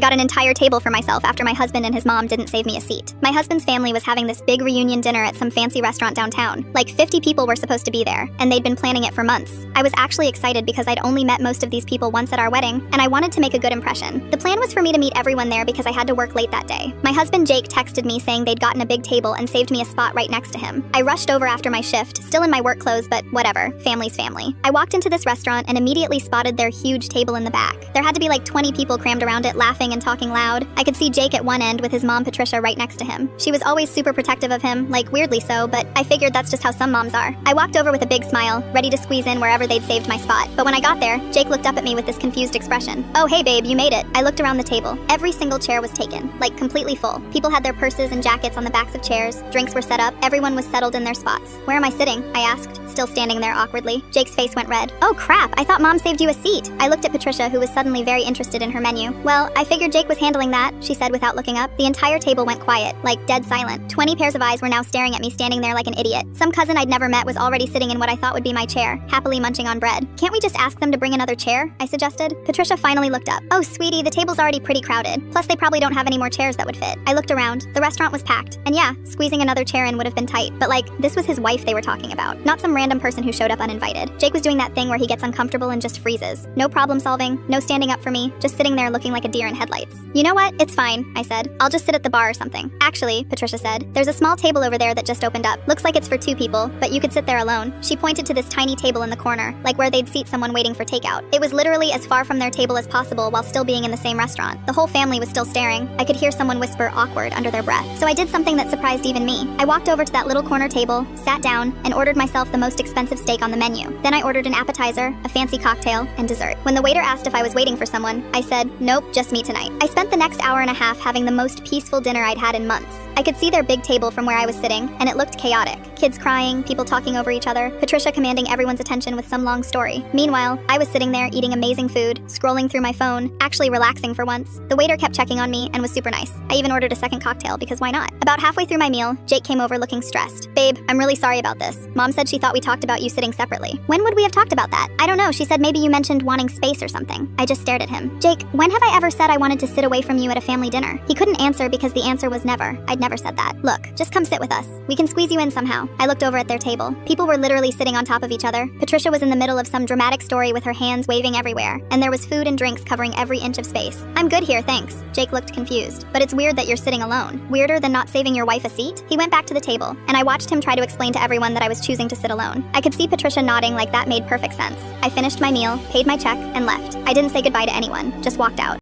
I got an entire table for myself after my husband and his mom didn't save me a seat. My husband's family was having this big reunion dinner at some fancy restaurant downtown. Like 50 people were supposed to be there, and they'd been planning it for months. I was actually excited because I'd only met most of these people once at our wedding, and I wanted to make a good impression. The plan was for me to meet everyone there because I had to work late that day. My husband Jake texted me saying they'd gotten a big table and saved me a spot right next to him. I rushed over after my shift, still in my work clothes, but whatever, family's family. I walked into this restaurant and immediately spotted their huge table in the back. There had to be like 20 people crammed around it, laughing and talking loud. I could see Jake at one end with his mom Patricia right next to him. She was always super protective of him, like weirdly so, but I figured that's just how some moms are. I walked over with a big smile, ready to squeeze in wherever they'd saved my spot. But when I got there, Jake looked up at me with this confused expression. "Oh, hey babe, you made it." I looked around the table. Every single chair was taken, like completely full. People had their purses and jackets on the backs of chairs. Drinks were set up. Everyone was settled in their spots. "Where am I sitting?" I asked, still standing there awkwardly. Jake's face went red. "Oh crap, I thought mom saved you a seat." I looked at Patricia, who was suddenly very interested in her menu. "Well, I figured Jake was handling that," she said without looking up. The entire table went quiet, like dead silent. 20 pairs of eyes were now staring at me, standing there like an idiot. Some cousin I'd never met was already sitting in what I thought would be my chair, happily munching on bread. "Can't we just ask them to bring another chair?" I suggested. Patricia finally looked up. "Oh, sweetie, the table's already pretty crowded. Plus, they probably don't have any more chairs that would fit." I looked around. The restaurant was packed. And yeah, squeezing another chair in would have been tight. But like, this was his wife they were talking about, not some random person who showed up uninvited. Jake was doing that thing where he gets uncomfortable and just freezes. No problem solving, no standing up for me, just sitting there looking like a deer in headlights. "You know what? It's fine," I said. "I'll just sit at the bar or something." "Actually," Patricia said, "there's a small table over there that just opened up. Looks like it's for 2 people, but you could sit there alone." She pointed to this tiny table in the corner, like where they'd seat someone waiting for takeout. It was literally as far from their table as possible while still being in the same restaurant. The whole family was still staring. I could hear someone whisper awkward under their breath. So I did something that surprised even me. I walked over to that little corner table, sat down, and ordered myself the most expensive steak on the menu. Then I ordered an appetizer, a fancy cocktail, and dessert. When the waiter asked if I was waiting for someone, I said, "Nope, just me tonight." I spent the next hour and a half having the most peaceful dinner I'd had in months. I could see their big table from where I was sitting, and it looked chaotic. Kids crying, people talking over each other, Patricia commanding everyone's attention with some long story. Meanwhile, I was sitting there eating amazing food, scrolling through my phone, actually relaxing for once. The waiter kept checking on me and was super nice. I even ordered a second cocktail because why not? About halfway through my meal, Jake came over looking stressed. "Babe, I'm really sorry about this. Mom said she thought we talked about you sitting separately." "When would we have talked about that?" "I don't know. She said maybe you mentioned wanting space or something." I just stared at him. "Jake, when have I ever said I wanted to sit away from you at a family dinner?" He couldn't answer because the answer was never. I'd never said that. "Look, just come sit with us. We can squeeze you in somehow." I looked over at their table. People were literally sitting on top of each other. Patricia was in the middle of some dramatic story with her hands waving everywhere, and there was food and drinks covering every inch of space. "I'm good here, thanks." Jake looked confused. "But it's weird that you're sitting alone. Weirder than not saving your wife a seat?" He went back to the table, and I watched him try to explain to everyone that I was choosing to sit alone. I could see Patricia nodding like that made perfect sense. I finished my meal, paid my check, and left. I didn't say goodbye to anyone, just walked out.